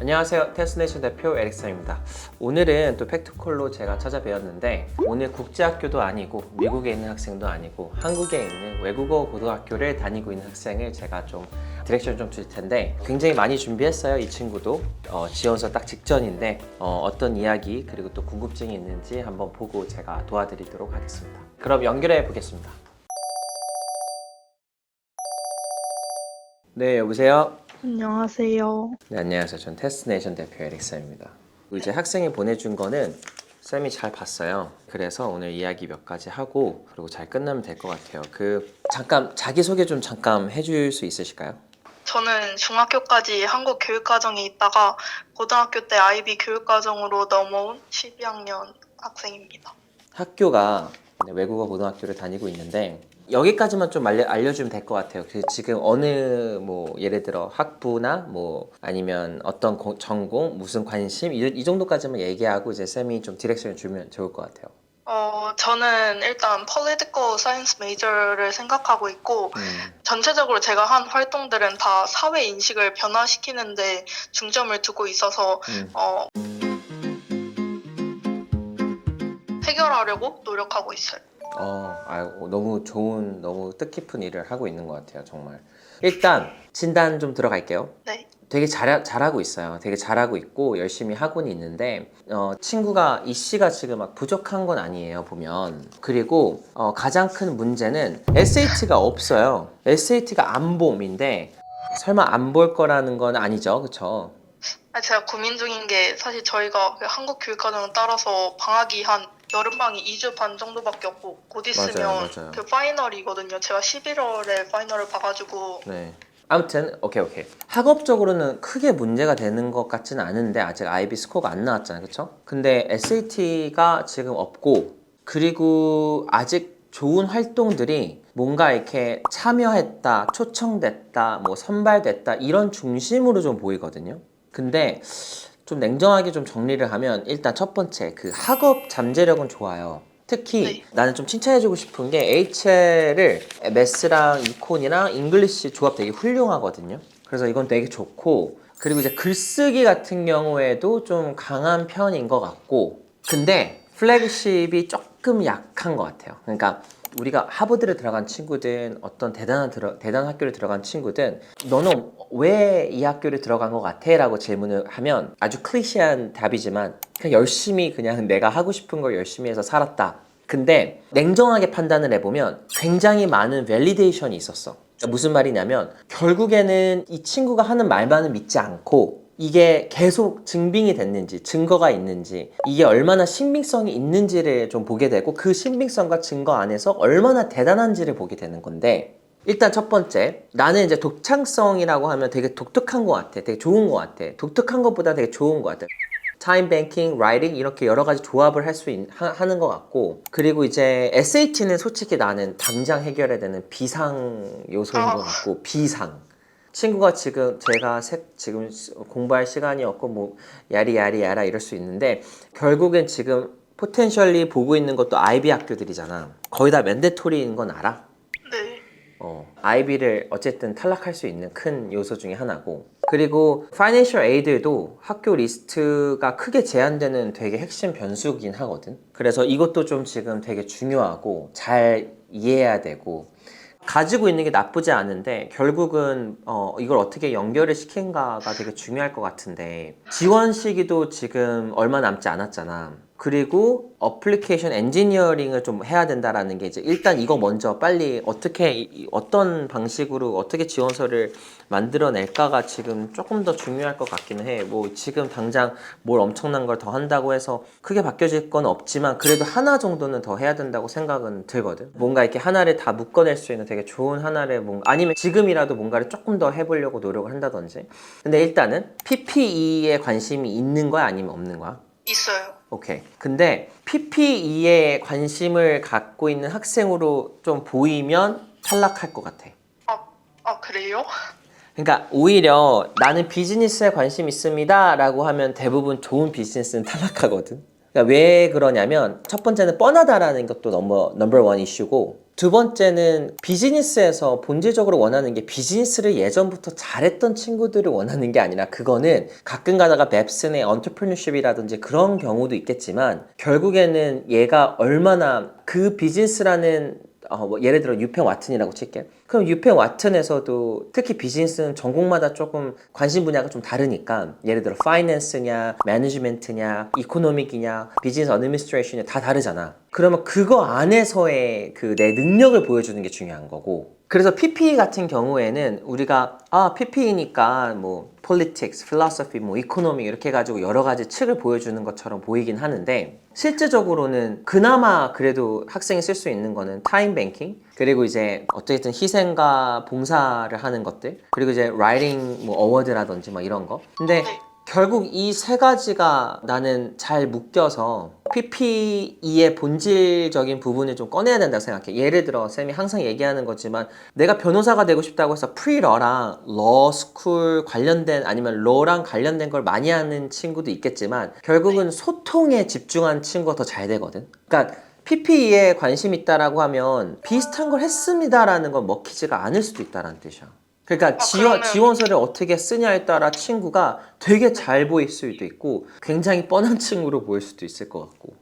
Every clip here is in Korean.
안녕하세요. 테스네이션 대표 에릭슨입니다. 오늘은 또 팩트콜로 제가 찾아뵈었는데 오늘 국제학교도 아니고 미국에 있는 학생도 아니고 한국에 있는 외국어 고등학교를 다니고 있는 학생을 제가 좀 디렉션 좀 줄 텐데 굉장히 많이 준비했어요. 이 친구도 지원서 딱 직전인데 어떤 이야기 그리고 또 궁금증이 있는지 한번 보고 제가 도와드리도록 하겠습니다. 그럼 연결해 보겠습니다. 네, 여보세요? 안녕하세요. 네, 안녕하세요. 전 테스트네이션 대표 에릭슨입니다. 이제 학생이 보내준 거는 쌤이 잘 봤어요. 그래서 오늘 이야기 몇 가지 하고 그리고 잘 끝나면 될 것 같아요. 잠깐 자기소개 좀 잠깐 해줄 수 있으실까요? 저는 중학교까지 한국 교육과정에 있다가 고등학교 때 IB 교육과정으로 넘어온 12학년 학생입니다. 학교가 외국어 고등학교를 다니고 있는데 여기까지만 좀 알려주면 될 것 같아요. 지금 어느 예를 들어 학부나 아니면 어떤 전공, 무슨 관심 이 정도까지만 얘기하고 이제 쌤이 좀 디렉션을 주면 좋을 것 같아요. 저는 일단 Political Science Major를 생각하고 있고 전체적으로 제가 한 활동들은 다 사회 인식을 변화시키는데 중점을 두고 있어서 해결하려고 노력하고 있어요. 너무 좋은, 너무 뜻깊은 일을 하고 있는 것 같아요, 정말. 일단 진단 좀 들어갈게요. 네. 되게 잘하고 있어요. 되게 잘하고 있고 열심히 하고는 있는데 친구가 이 씨가 지금 막 부족한 건 아니에요, 보면. 그리고 가장 큰 문제는 SAT가 없어요. SAT가 안 봄인데 설마 안 볼 거라는 건 아니죠, 그쵸? 제가 고민 중인 게 사실 저희가 한국 교육과정을 따라서 방학이 한 여름방학이 2주 반 정도밖에 없고 곧 있으면 맞아요. 그 파이널이거든요. 제가 11월에 파이널을 봐가지고 네. 아무튼 오케이. 학업적으로는 크게 문제가 되는 것 같지는 않은데 아직 IB 스코어가 안 나왔잖아요, 그렇죠? 근데 SAT가 지금 없고 그리고 아직 좋은 활동들이 뭔가 이렇게 참여했다, 초청됐다, 선발됐다 이런 중심으로 좀 보이거든요. 근데 좀 냉정하게 좀 정리를 하면 일단 첫 번째 그 학업 잠재력은 좋아요. 특히 나는 좀 칭찬해주고 싶은 게 HL을 매스랑 이콘이랑 잉글리시 조합 되게 훌륭하거든요. 그래서 이건 되게 좋고 그리고 이제 글쓰기 같은 경우에도 좀 강한 편인 것 같고 근데 플래그십이 조금 약한 것 같아요. 그러니까 우리가 하버드를 들어간 친구든 어떤 대단한 학교를 들어간 친구든 너는 왜 이 학교를 들어간 것 같아? 라고 질문을 하면 아주 클리셰한 답이지만 그냥 열심히 그냥 내가 하고 싶은 걸 열심히 해서 살았다. 근데 냉정하게 판단을 해보면 굉장히 많은 밸리데이션이 있었어. 그러니까 무슨 말이냐면 결국에는 이 친구가 하는 말만은 믿지 않고 이게 계속 증빙이 됐는지 증거가 있는지 이게 얼마나 신빙성이 있는지를 좀 보게 되고 그 신빙성과 증거 안에서 얼마나 대단한지를 보게 되는 건데 일단 첫 번째 나는 이제 독창성이라고 하면 되게 독특한 것 같아. 되게 좋은 것 같아. 독특한 것보다 되게 좋은 것 같아. 타임 뱅킹, 라이팅 이렇게 여러 가지 조합을 할 수 하는 것 같고 그리고 이제 SAT는 솔직히 나는 당장 해결해야 되는 비상 요소인 것 같고 비상 친구가 지금 지금 공부할 시간이 없고 야리야라 이럴 수 있는데 결국엔 지금 포텐셜리 보고 있는 것도 IB 학교들이잖아. 거의 다 맨데토리인 건 알아? 네. IB를 어쨌든 탈락할 수 있는 큰 요소 중에 하나고 그리고 파이낸셜 에이드도 학교 리스트가 크게 제한되는 되게 핵심 변수긴 하거든. 그래서 이것도 좀 지금 되게 중요하고 잘 이해해야 되고 가지고 있는 게 나쁘지 않은데 결국은 이걸 어떻게 연결을 시킨가가 되게 중요할 것 같은데 지원 시기도 지금 얼마 남지 않았잖아. 그리고 어플리케이션 엔지니어링을 좀 해야 된다라는 게 이제 일단 이거 먼저 빨리 어떤 방식으로 어떻게 지원서를 만들어낼까가 지금 조금 더 중요할 것 같기는 해. 지금 당장 뭘 엄청난 걸 더 한다고 해서 크게 바뀌어질 건 없지만 그래도 하나 정도는 더 해야 된다고 생각은 들거든. 뭔가 이렇게 하나를 다 묶어낼 수 있는 되게 좋은 하나를 아니면 지금이라도 뭔가를 조금 더 해보려고 노력을 한다든지. 근데 일단은 PPE에 관심이 있는 거야 아니면 없는 거야? 있어요. 오케이. 근데 PPE에 관심을 갖고 있는 학생으로 좀 보이면 탈락할 것 같아. 그래요? 그러니까 오히려 나는 비즈니스에 관심 있습니다 라고 하면 대부분 좋은 비즈니스는 탈락하거든. 그러니까 왜 그러냐면 첫 번째는 뻔하다라는 것도 넘버 원 이슈고, 두 번째는 비즈니스에서 본질적으로 원하는 게 비즈니스를 예전부터 잘했던 친구들을 원하는 게 아니라, 그거는 가끔 가다가 맵슨의 언터프리너십이라든지 그런 경우도 있겠지만, 결국에는 얘가 얼마나 그 비즈니스라는 뭐 예를 들어 유펜 와튼이라고 칠게. 그럼 유펜 와튼에서도 특히 비즈니스는 전공마다 조금 관심 분야가 좀 다르니까, 예를 들어 파이낸스냐, 매니지먼트냐, 이코노믹이냐, 비즈니스 어드미니스트레이션이냐 다 다르잖아. 그러면 그거 안에서의 그 내 능력을 보여주는 게 중요한 거고. 그래서 PPE 같은 경우에는 우리가 PPE니까 뭐 politics, philosophy, 뭐 economic 이렇게 해가지고 여러 가지 측을 보여주는 것처럼 보이긴 하는데, 실제적으로는 그나마 그래도 학생이 쓸 수 있는 거는 타임 뱅킹, 그리고 이제 어떻게든 희생과 봉사를 하는 것들, 그리고 이제 라이팅 뭐 어워드라든지 막 이런 거. 근데 네. 결국 이 세 가지가 나는 잘 묶여서 PPE의 본질적인 부분을 좀 꺼내야 된다고 생각해. 예를 들어 쌤이 항상 얘기하는 거지만, 내가 변호사가 되고 싶다고 해서 프리러랑 러스쿨 관련된 아니면 러랑 관련된 걸 많이 하는 친구도 있겠지만, 결국은 소통에 집중한 친구가 더 잘 되거든. 그러니까 PPE에 관심 있다라고 하면 비슷한 걸 했습니다라는 건 먹히지가 않을 수도 있다는 뜻이야. 그러니까 그러면 지원서를 어떻게 쓰냐에 따라 친구가 되게 잘 보일 수도 있고, 굉장히 뻔한 친구로 보일 수도 있을 것 같고.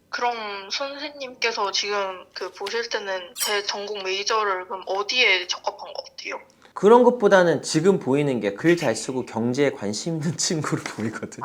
그럼 선생님께서 지금 그 보실 때는 제 전공 메이저를 그럼 어디에 적합한 것 같아요? 그런 것보다는 지금 보이는 게 글 잘 쓰고 경제에 관심 있는 친구로 보이거든.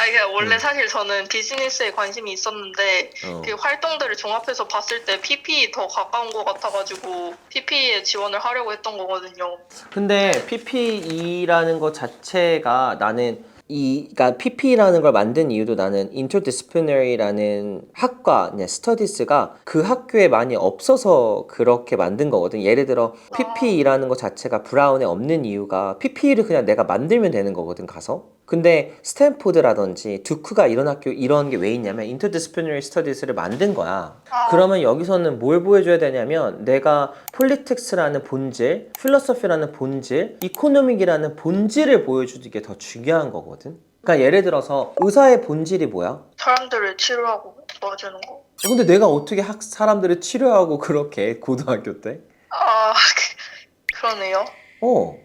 이게 원래 사실 저는 비즈니스에 관심이 있었는데 그 활동들을 종합해서 봤을 때 PPE 더 가까운 것 같아가지고 PPE에 지원을 하려고 했던 거거든요. 근데 PPE라는 것 자체가 나는 그러니까 PP라는 걸 만든 이유도, 나는 interdisciplinary라는 학과, 스터디스가 그 학교에 많이 없어서 그렇게 만든 거거든. 예를 들어 PP라는 것 자체가 브라운에 없는 이유가, PP를 그냥 내가 만들면 되는 거거든, 가서. 근데 스탠포드라든지 두크가 이런 학교, 이런 게 왜 있냐면 interdisciplinary studies를 만든 거야. 그러면 여기서는 뭘 보여줘야 되냐면, 내가 폴리틱스라는 본질, 필로소피라는 본질, 이코노믹이라는 본질을 보여주는 게 더 중요한 거거든. 그러니까 예를 들어서 의사의 본질이 뭐야? 사람들을 치료하고 도와주는 거. 근데 내가 어떻게 사람들을 치료하고 그렇게 해, 고등학교 때? 그러네요.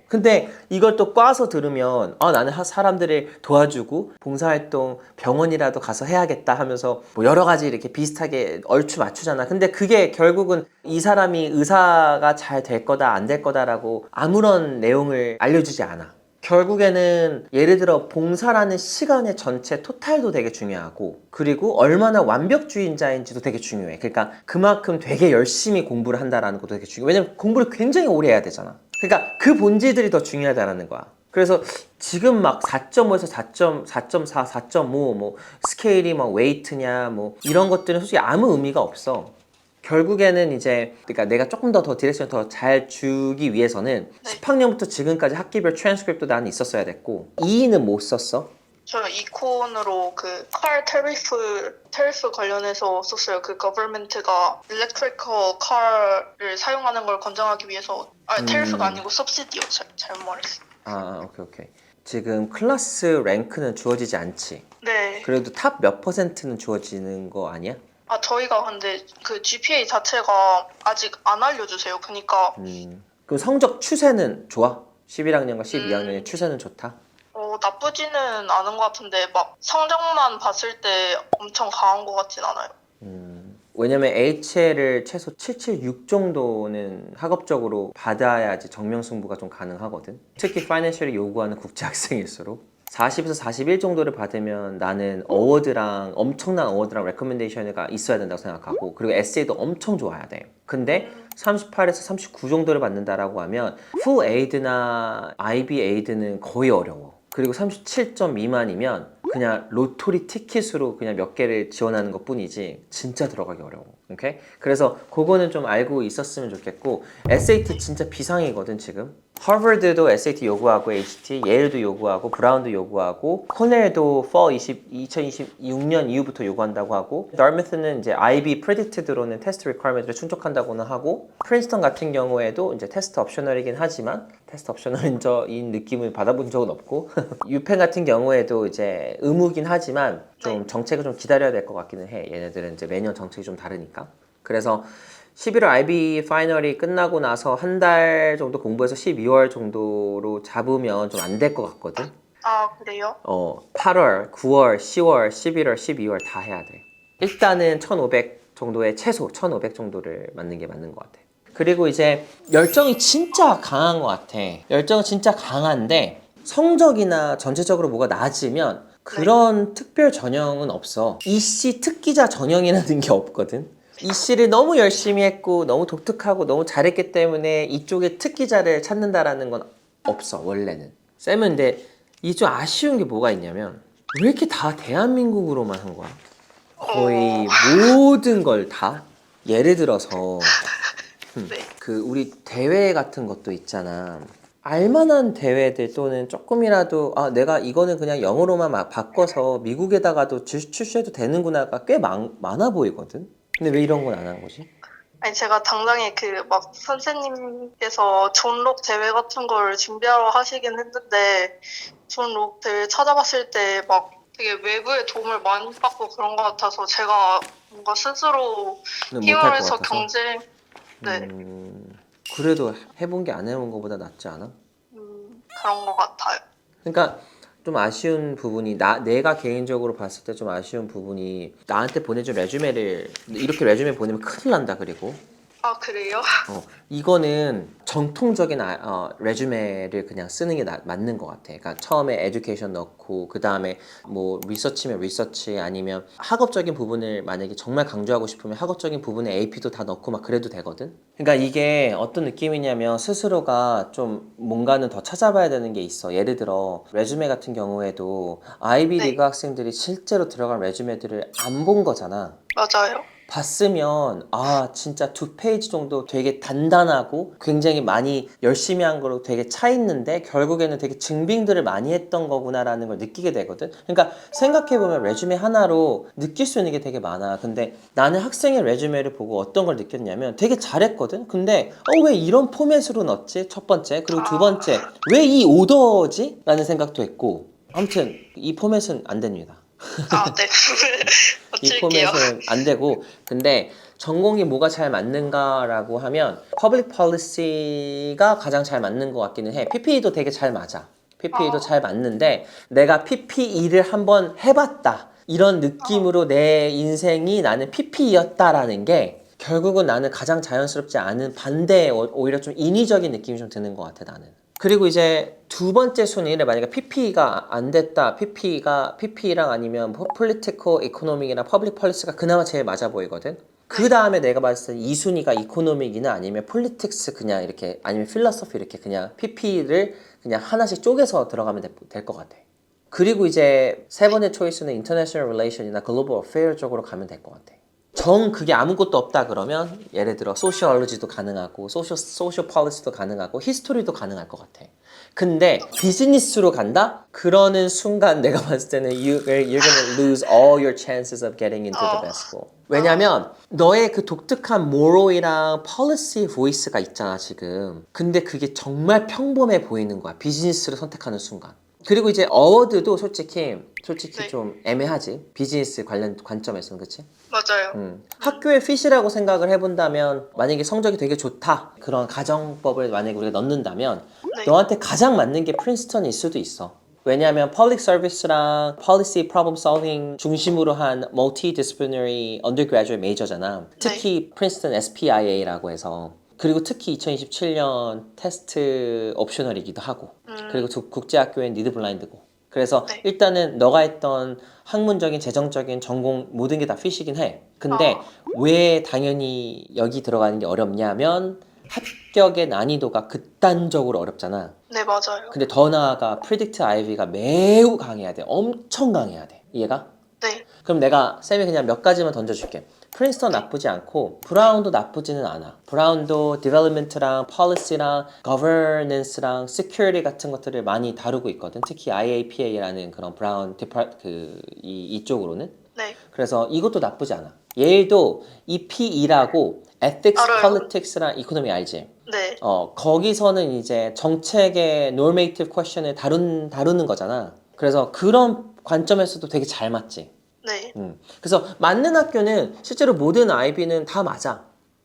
근데 이걸 또 꽈서 들으면, 나는 사람들을 도와주고 봉사활동 병원이라도 가서 해야겠다 하면서 뭐 여러 가지 이렇게 비슷하게 얼추 맞추잖아. 근데 그게 결국은 이 사람이 의사가 잘 될 거다 안 될 거다라고 아무런 내용을 알려주지 않아. 결국에는 예를 들어 봉사라는 시간의 전체 토탈도 되게 중요하고, 그리고 얼마나 완벽주의자인지도 되게 중요해. 그러니까 그만큼 되게 열심히 공부를 한다라는 것도 되게 중요해. 왜냐면 공부를 굉장히 오래 해야 되잖아. 그러니까 그 본질들이 더 중요하다라는 거야. 그래서 지금 막 4.5에서 4.4, 4.5 뭐 스케일이 막 웨이트냐 뭐 이런 것들은 솔직히 아무 의미가 없어. 결국에는 이제, 그러니까 내가 조금 더 디렉션 더 잘 주기 위해서는 10학년부터 지금까지 학기별 트랜스크립트도 나는 있었어야 됐고, 2는 못 썼어. 저 이콘으로 그 car tariff 관련해서 썼어요. 그 government가 electrical car를 사용하는 걸 권장하기 위해서 tariff가 아니고 subsidy요. 잘못 말했어요. 오케이. 지금 클래스 랭크는 주어지지 않지. 네. 그래도 탑 몇 퍼센트는 주어지는 거 아니야? 저희가 근데 그 GPA 자체가 아직 안 알려주세요. 그러니까 그럼 성적 추세는 좋아? 11학년과 12학년의 추세는 좋다? 나쁘지는 않은 것 같은데 막 성적만 봤을 때 엄청 강한 것 같진 않아요. 왜냐면 HL을 최소 776 정도는 학업적으로 받아야지 정명승부가 좀 가능하거든. 특히 파이낸셜이 요구하는 국제학생일수록 40에서 41 정도를 받으면 나는 엄청난 어워드랑 레커멘데이션이 있어야 된다고 생각하고, 그리고 에세이도 엄청 좋아야 돼. 근데 38에서 39 정도를 받는다라고 하면 풀 에이드나 IB 에이드는 거의 어려워. 그리고 37점 미만이면 그냥 로토리 티켓으로 그냥 몇 개를 지원하는 것 뿐이지 진짜 들어가기 어려워. 오케이? 그래서 그거는 좀 알고 있었으면 좋겠고, SAT 진짜 비상이거든 지금. 하버드도 SAT 요구하고 HT, 예일도 요구하고 브라운도 요구하고 코넬도 fall 2026년 이후부터 요구한다고 하고 다르마스는 이제 IB predicted로는 테스트 리퀘어먼트를 충족한다고는 하고 프린스턴 같은 경우에도 이제 테스트 옵셔널이긴 하지만 테스트 옵셔널인 느낌을 받아본 적은 없고 유펜 같은 경우에도 이제 의무긴 하지만 좀 정책을 좀 기다려야 될 것 같기는 해. 얘네들은 이제 매년 정책이 좀 다르니까. 그래서 11월 IB 파이널이 끝나고 나서 한 달 정도 공부해서 12월 정도로 잡으면 좀 안 될 것 같거든. 아, 그래요? 8월, 9월, 10월, 11월, 12월 다 해야 돼. 일단은 1500 정도의 최소 1500 정도를 맞는 게 맞는 것 같아. 그리고 이제 열정이 진짜 강한 것 같아. 열정은 진짜 강한데 성적이나 전체적으로 뭐가 낮으면 그런 특별 전형은 없어. 이씨 특기자 전형이라는 게 없거든. 이씨를 너무 열심히 했고 너무 독특하고 너무 잘했기 때문에 이쪽에 특기자를 찾는다라는 건 없어 원래는. 쌤은 근데 이게 좀 아쉬운 게 뭐가 있냐면 왜 이렇게 다 대한민국으로만 한 거야? 거의 모든 걸 다? 예를 들어서 그 우리 대회 같은 것도 있잖아. 알만한 대회들 또는 조금이라도 내가 이거는 그냥 영어로만 바꿔서 미국에다가도 출시해도 되는구나가 꽤 많아 보이거든. 근데 왜 이런 건 안 한 거지? 아니, 제가 당장에 그 막 선생님께서 존록 대회 같은 걸 준비하러 하시긴 했는데, 존록 대회 찾아봤을 때 막 되게 외부의 도움을 많이 받고 그런 것 같아서 제가 뭔가 스스로 못할 힘을 것 해서 같아서? 경쟁, 네, 그래도 해본 게 안 해본 거보다 낫지 않아? 그런 것 같아요. 그러니까 좀 아쉬운 부분이 내가 개인적으로 봤을 때 좀 아쉬운 부분이 나한테 보내준 레주메를 이렇게 레주메 보내면 큰일 난다. 그리고 아, 그래요? 이거는 정통적인 레주메를 그냥 쓰는 게 맞는 것 같아. 그러니까 처음에 에듀케이션 넣고 그 다음에 뭐 리서치면 리서치 아니면 학업적인 부분을 만약에 정말 강조하고 싶으면 학업적인 부분에 AP도 다 넣고 막 그래도 되거든. 그러니까 이게 어떤 느낌이냐면 스스로가 좀 뭔가는 더 찾아봐야 되는 게 있어. 예를 들어 레주메 같은 경우에도 아이비 리그 학생들이 실제로 들어간 레주메들을 안 본 거잖아. 맞아요. 봤으면 진짜 2페이지 정도 되게 단단하고 굉장히 많이 열심히 한 거로 되게 차 있는데 결국에는 되게 증빙들을 많이 했던 거구나라는 걸 느끼게 되거든. 그러니까 생각해보면 레주메 하나로 느낄 수 있는 게 되게 많아. 근데 나는 학생의 레주메를 보고 어떤 걸 느꼈냐면 되게 잘했거든. 근데 왜 이런 포맷으로 넣었지? 첫 번째. 그리고 두 번째, 왜 이 오더지? 라는 생각도 했고. 아무튼 이 포맷은 안 됩니다. 아, 네. 이 어쩔게요. 포맷은 안 되고. 근데 전공이 뭐가 잘 맞는가라고 하면 퍼블릭 폴리시가 가장 잘 맞는 것 같기는 해. PPE도 되게 잘 맞아. PPE도 잘 맞는데 내가 PPE를 한번 해봤다 이런 느낌으로 내 인생이 나는 PPE였다라는 게 결국은 나는 가장 자연스럽지 않은 반대, 오히려 좀 인위적인 느낌이 좀 드는 것 같아 나는. 그리고 이제 두 번째 순위를 만약에 PPE가 안 됐다. PPE랑 아니면 Political Economic이나 Public Policy가 그나마 제일 맞아 보이거든. 그 다음에 내가 봤을 때 이 순위가 이코노믹이나 아니면 폴리틱스 그냥 이렇게 아니면 필로소피 이렇게 그냥 PP를 그냥 하나씩 쪼개서 들어가면 될 것 같아. 그리고 이제 세 번째 초이스는 International Relation이나 Global Affair 쪽으로 가면 될 것 같아. 그게 아무것도 없다 그러면 예를 들어 소시올로지도 가능하고 소셜 폴리시도 가능하고 히스토리도 가능할 것 같아. 근데 비즈니스로 간다? 그러는 순간 내가 봤을 때는 you're gonna lose all your chances of getting into the best school. 왜냐면 너의 그 독특한 moral이랑 policy voice가 있잖아 지금. 근데 그게 정말 평범해 보이는 거야. 비즈니스를 선택하는 순간. 그리고 이제 어워드도 솔직히 네. 좀 애매하지. 비즈니스 관련 관점에서는 그치? 맞아요. 학교의 핏이라고 생각을 해본다면 만약에 성적이 되게 좋다 그런 가정법을 만약에 우리가 넣는다면 네. 너한테 가장 맞는 게 프린스턴일 수도 있어. 왜냐하면 public service랑 policy problem solving 중심으로 한 multidisciplinary undergraduate major잖아. 특히 프린스턴 SPIA라고 해서. 그리고 특히 2027년 테스트 옵셔널이기도 하고. 그리고 국제학교엔 니드 블라인드고. 그래서 네. 일단은 너가 했던 학문적인, 재정적인 전공 모든 게 다 핏이긴 해. 근데 왜 당연히 여기 들어가는 게 어렵냐면 합격의 난이도가 극단적으로 어렵잖아. 네, 맞아요. 근데 더 나아가 프리딕트 아이비가 매우 강해야 돼. 엄청 강해야 돼. 이해가? 네. 그럼 내가 쌤이 그냥 몇 가지만 던져줄게. 프린스턴 나쁘지 않고 브라운도 나쁘지는 않아. 브라운도 디벨롭먼트랑 policy랑 governance랑 security 같은 것들을 많이 다루고 있거든. 특히 IAPA라는 그런 브라운 이쪽으로는. 네. 그래서 이것도 나쁘지 않아. 예일도 EPE라고 ethics, 알아요. politics랑 economy 알지? 네. 거기서는 이제 정책의 normative question을 다루는 거잖아. 그래서 그런 관점에서도 되게 잘 맞지. 네. 그래서 맞는 학교는 실제로 모든 IB는 다 맞아.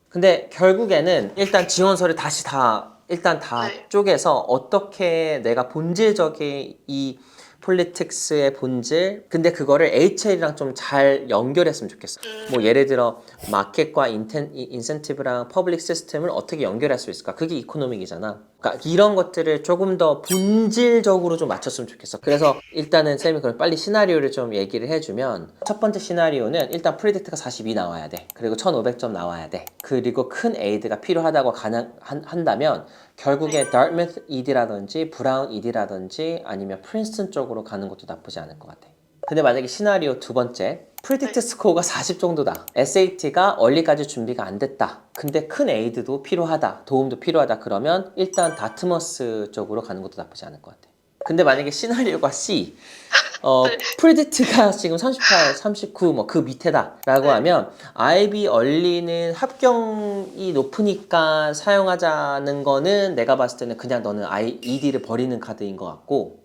근데 결국에는 일단 지원서를 다시 다 네. 쪼개서 어떻게 내가 본질적인 이 폴리틱스의 본질 근데 그거를 HL이랑 좀 잘 연결했으면 좋겠어. 뭐 예를 들어 마켓과 인센티브랑 퍼블릭 시스템을 어떻게 연결할 수 있을까? 그게 이코노믹이잖아. 그러니까 이런 것들을 조금 더 본질적으로 좀 맞췄으면 좋겠어. 그래서 일단은 쌤이 그럼 빨리 시나리오를 좀 얘기를 해주면 첫 번째 시나리오는 일단 프리딕트가 42 나와야 돼. 그리고 1500점 나와야 돼. 그리고 큰 에이드가 필요하다고 한다면 결국에 Dartmouth ED라든지 브라운 ED라든지 아니면 프린스턴 쪽으로 가는 것도 나쁘지 않을 것 같아. 근데 만약에 시나리오 두 번째 프리딕트 스코어가 40 정도다. SAT가 얼리까지 준비가 안 됐다. 근데 큰 에이드도 필요하다. 도움도 필요하다. 그러면 일단 다트머스 쪽으로 가는 것도 나쁘지 않을 것 같아. 근데 만약에 시나리오가 C 프리딕트가 지금 38, 39 뭐 그 밑에다 라고 하면 IB 얼리는 합격이 높으니까 사용하자는 거는 내가 봤을 때는 그냥 너는 ED를 버리는 카드인 것 같고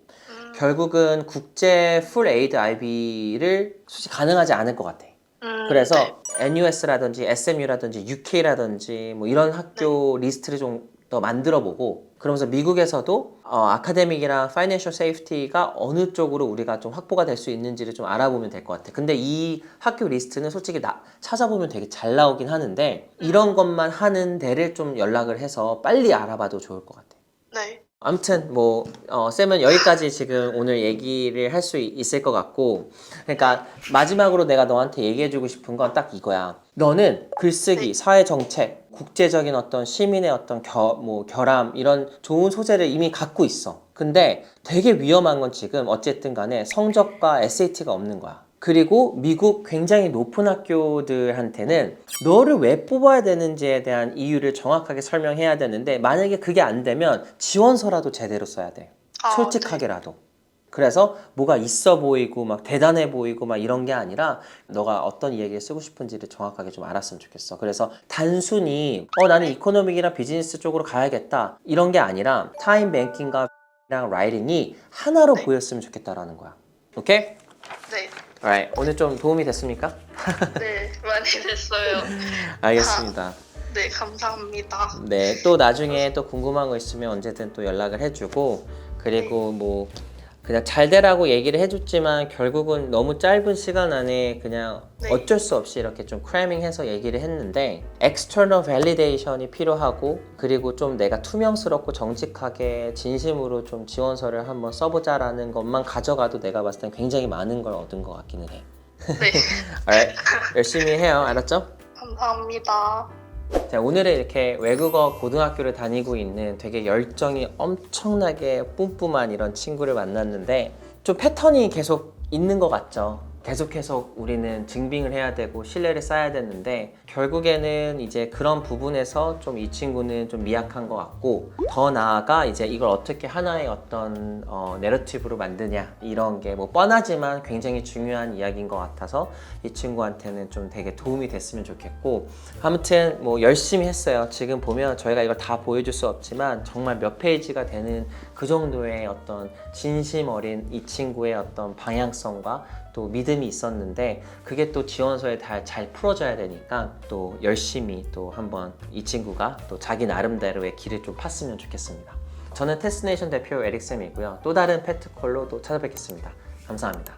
결국은 국제 풀 에이드 IB를 솔직히 가능하지 않을 것 같아. 그래서 NUS라든지 SMU라든지 UK라든지 뭐 이런 학교 리스트를 좀 더 만들어 보고 그러면서 미국에서도 아카데믹이랑 파이낸셜 세이프티가 어느 쪽으로 우리가 좀 확보가 될 수 있는지를 좀 알아보면 될 것 같아. 근데 이 학교 리스트는 솔직히 찾아보면 되게 잘 나오긴 하는데 이런 것만 하는 데를 좀 연락을 해서 빨리 알아봐도 좋을 것 같아. 네. 아무튼 뭐 쌤은 여기까지 지금 오늘 얘기를 할 수 있을 것 같고 그러니까 마지막으로 내가 너한테 얘기해주고 싶은 건 딱 이거야. 너는 글쓰기, 사회정책, 국제적인 어떤 시민의 어떤 결함 이런 좋은 소재를 이미 갖고 있어. 근데 되게 위험한 건 지금 어쨌든 간에 성적과 SAT가 없는 거야. 그리고 미국 굉장히 높은 학교들한테는 너를 왜 뽑아야 되는지에 대한 이유를 정확하게 설명해야 되는데 만약에 그게 안 되면 지원서라도 제대로 써야 돼. 솔직하게라도. 그래서 뭐가 있어 보이고 막 대단해 보이고 막 이런 게 아니라 너가 어떤 이야기를 쓰고 싶은지를 정확하게 좀 알았으면 좋겠어. 그래서 단순히 나는 이코노믹이랑 비즈니스 쪽으로 가야겠다 이런 게 아니라 타임 뱅킹과 라이팅이 하나로 보였으면 좋겠다라는 거야. 오케이? 네. Alright. 오늘 좀 도움이 됐습니까? 네. 많이 됐어요. 알겠습니다. 네. 감사합니다. 네, 또 나중에 또 궁금한 거 있으면 언제든 또 연락을 해주고 그리고 뭐 그냥 잘 되라고 얘기를 해줬지만 결국은 너무 짧은 시간 안에 그냥 어쩔 수 없이 이렇게 좀 크래밍해서 얘기를 했는데 external validation이 필요하고 그리고 좀 내가 투명스럽고 정직하게 진심으로 좀 지원서를 한번 써보자라는 것만 가져가도 내가 봤을 땐 굉장히 많은 걸 얻은 것 같기는 해. 네. Alright. 열심히 해요. 알았죠? 감사합니다. 자, 오늘은 이렇게 외국어 고등학교를 다니고 있는 되게 열정이 엄청나게 뿜뿜한 이런 친구를 만났는데 좀 패턴이 계속 있는 것 같죠. 계속해서 우리는 증빙을 해야 되고 신뢰를 쌓아야 되는데 결국에는 이제 그런 부분에서 좀 이 친구는 좀 미약한 것 같고 더 나아가 이제 이걸 어떻게 하나의 어떤 내러티브로 만드냐 이런 게 뭐 뻔하지만 굉장히 중요한 이야기인 것 같아서 이 친구한테는 좀 되게 도움이 됐으면 좋겠고 아무튼 뭐 열심히 했어요. 지금 보면 저희가 이걸 다 보여줄 수 없지만 정말 몇 페이지가 되는 그 정도의 어떤 진심 어린 이 친구의 어떤 방향성과 또 믿음이 있었는데 그게 또 지원서에 잘 풀어져야 되니까 또 열심히 또 한번 이 친구가 또 자기 나름대로의 길을 좀 팠으면 좋겠습니다. 저는 테스트네이션 대표 에릭쌤이고요. 또 다른 패트콜로 또 찾아뵙겠습니다. 감사합니다.